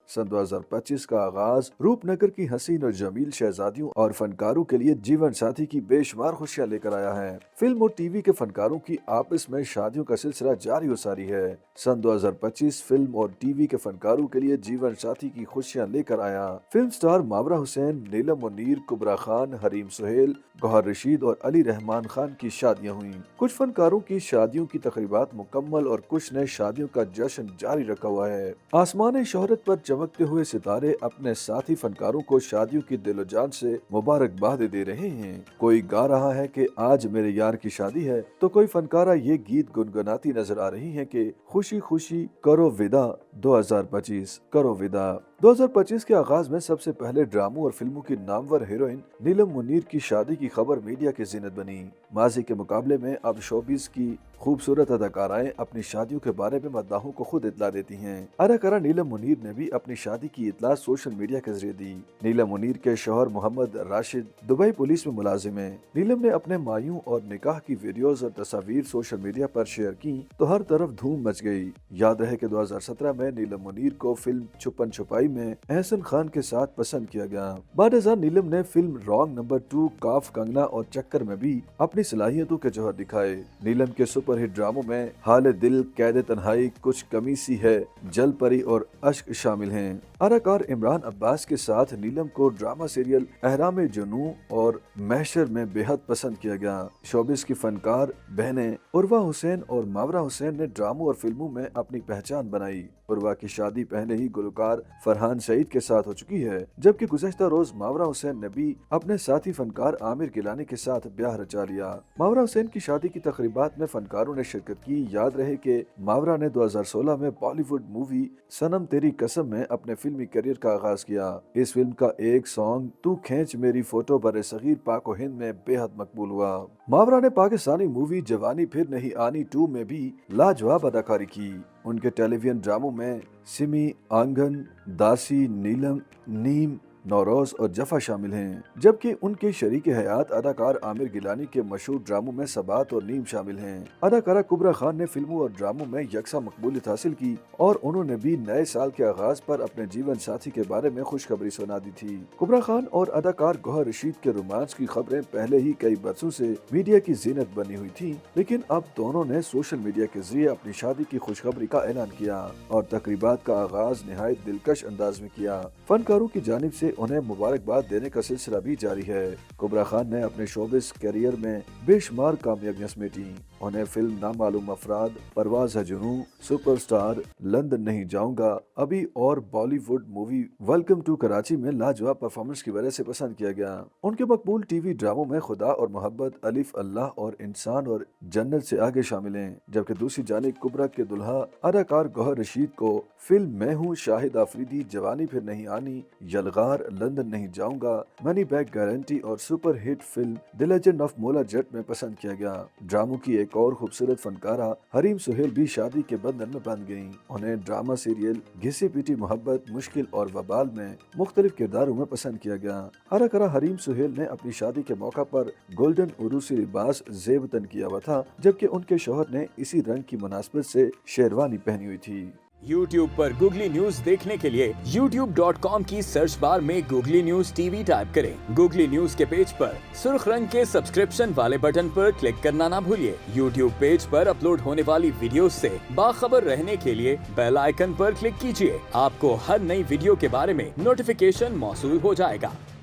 सन 2025 का आगाज रूपनगर की हसीन और जमील शहजादियों और फनकारों के लिए जीवन साथी की बेशुमार खुशियां लेकर आया है। फिल्म और टीवी के फनकारों की आपस में शादियों का सिलसिला जारी और सारी है। सन 2025 फिल्म और टीवी के फनकारों के लिए जीवन साथी की खुशियां लेकर आया। फिल्म स्टार मावरा हुसैन, नीलम मुनीर, कुबरा खान, हरीम सुहेल, गौहर रशीद और अली रहमान खान की शादियां हुई। कुछ फनकारों की शादियों की तकरीबात मुकम्मल और कुछ ने शादियों का जश्न जारी रखा हुआ है। आसमान शोहरत पर चमकते हुए सितारे अपने साथी फनकारों को शादियों की दिलो जान से मुबारकबाद दे रहे हैं। कोई गा रहा है कि आज मेरे यार की शादी है, तो कोई फनकारा ये गीत गुनगुनाती नजर आ रही है कि खुशी खुशी करो विदा 2025, करो विदा। 2025 के आगाज में सबसे पहले ड्रामों और फिल्मों की नामवर हीरोइन नीलम मुनीर की शादी की खबर मीडिया की जीनत बनी। माजी के मुकाबले में अब शोबिस की खूबसूरत अदाकाराएं अपनी शादियों के बारे में मद्दाहों को खुद इतला देती हैं। अदाकारा नीलम मुनीर ने भी अपनी शादी की इतला सोशल मीडिया के जरिए दी। नीलम मुनीर के शौहर मोहम्मद राशिद दुबई पुलिस में मुलाजिम है। नीलम ने अपने मायूं और निकाह की वीडियोस और तस्वीर सोशल मीडिया पर शेयर की तो हर तरफ धूम मच गई। याद रहे कि 2017 में नीलम मुनीर को फिल्म छुपन छुपाई में एहसन खान के साथ पसंद किया गया। बाद नीलम ने फिल्म रॉन्ग नंबर 2, काफ, कंगना और चक्कर में भी अपनी सलाहियतों के जौहर दिखाए। नीलम के सुपरहिट ड्रामों में हाल दिल, कैद तन्हाई, कुछ कमी सी है, जल परी और अश्क शामिल हैं। अदाकार इमरान अब्बास के साथ नीलम को ड्रामा सीरियल अहराम जुनू और महशर में बेहद पसंद किया गया। शोबिस की फनकार बहनें उर्वा हुसैन और मावरा हुसैन ने ड्रामों और फिल्मों में अपनी पहचान बनाई। उर्वा की शादी पहले ही गुलकार फरहान सईद के साथ हो चुकी है, जबकि गुज़श्ता रोज मावरा हुसैन ने भी अपने साथी फनकार आमिर गिलानी के साथ ब्याह रचा लिया। मावरा हुसैन की शादी की तकरीबात में फनकारों ने शिरकत की। याद रहे कि मावरा ने 2016 में बॉलीवुड मूवी सनम तेरी कसम में अपने फिल्मी करियर का आगाज किया। इस फिल्म का एक सॉन्ग तू खींच मेरी फोटो बरे सगीर पाक हिंद में बेहद मकबूल हुआ। मावरा ने पाकिस्तानी मूवी जवानी फिर नहीं आनी 2 में भी लाजवाब अदाकारी की। उनके टेलीविजन ड्रामों में सिमी, आंगन, दासी, नीलम, नीम, नौरोज और जफा शामिल हैं, जबकि उनके शरीक हयात अदाकार आमिर गिलानी के मशहूर ड्रामों में सबात और नीम शामिल हैं। अदाकारा कुबरा खान ने फिल्मों और ड्रामों में यकसा मकबूलियत हासिल की और उन्होंने भी नए साल के आगाज पर अपने जीवन साथी के बारे में खुशखबरी सुना दी थी। कुबरा खान और अदाकार गौहर रशीद के रोमांस की खबरें पहले ही कई बरसों से मीडिया की जीनत बनी हुई थी, लेकिन अब दोनों ने सोशल मीडिया के जरिए अपनी शादी की खुशखबरी का ऐलान किया और तकरीबात का आगाज निहायत दिलकश अंदाज में किया। फनकारों की जानिब से उन्हें मुबारकबाद देने का सिलसिला भी जारी है। कुबरा खान ने अपने शोबिस करियर में बेशुमार कामयाबियां समेटी। उन्हें फिल्म नामालूम अफराद, परवाज है जुनू, सुपरस्टार, लंदन नहीं जाऊंगा, अभी और Bollywood movie welcome to Karachi में लाजवाब परफॉर्मेंस की वजह से पसंद किया गया। उनके मकबूल टीवी ड्रामों में खुदा और मोहब्बत, अलिफ, अल्लाह और इंसान और जन्नत से आगे शामिल हैं, जबकि दूसरी जानिब कुबरा के दुल्हा अदाकार गौहर रशीद को फिल्म मैं हूँ, शाहिद आफरीदी, जवानी फिर नहीं आनी, यलगार, लंदन नहीं जाऊंगा, मनी बैक गारंटी और super hit film the legend of मोला जट में पसंद किया गया। ड्रामों की एक और खूबसूरत फनकारा हरीम सुहेल भी शादी के बंधन में बंध गयी। उन्हें ड्रामा सीरियल घिसी पीटी मोहब्बत, मुश्किल और वबाल में मुख्तलिफ किरदारों में पसंद किया गया। अदाकारा हरीम सुहेल ने अपनी शादी के मौका पर गोल्डन उरूसी लिबास ज़ेबतन किया हुआ था, जबकि उनके शौहर ने इसी रंग की मुनासबत से शेरवानी पहनी हुई थी। YouTube पर गूगली न्यूज देखने के लिए youtube.com की सर्च बार में गूगली न्यूज टीवी टाइप करें। गूगली न्यूज के पेज पर सुर्ख रंग के सब्सक्रिप्शन वाले बटन पर क्लिक करना ना भूलिए। YouTube पेज पर अपलोड होने वाली वीडियोस से बाखबर रहने के लिए बेल आइकन पर क्लिक कीजिए। आपको हर नई वीडियो के बारे में नोटिफिकेशन मौसूल हो जाएगा।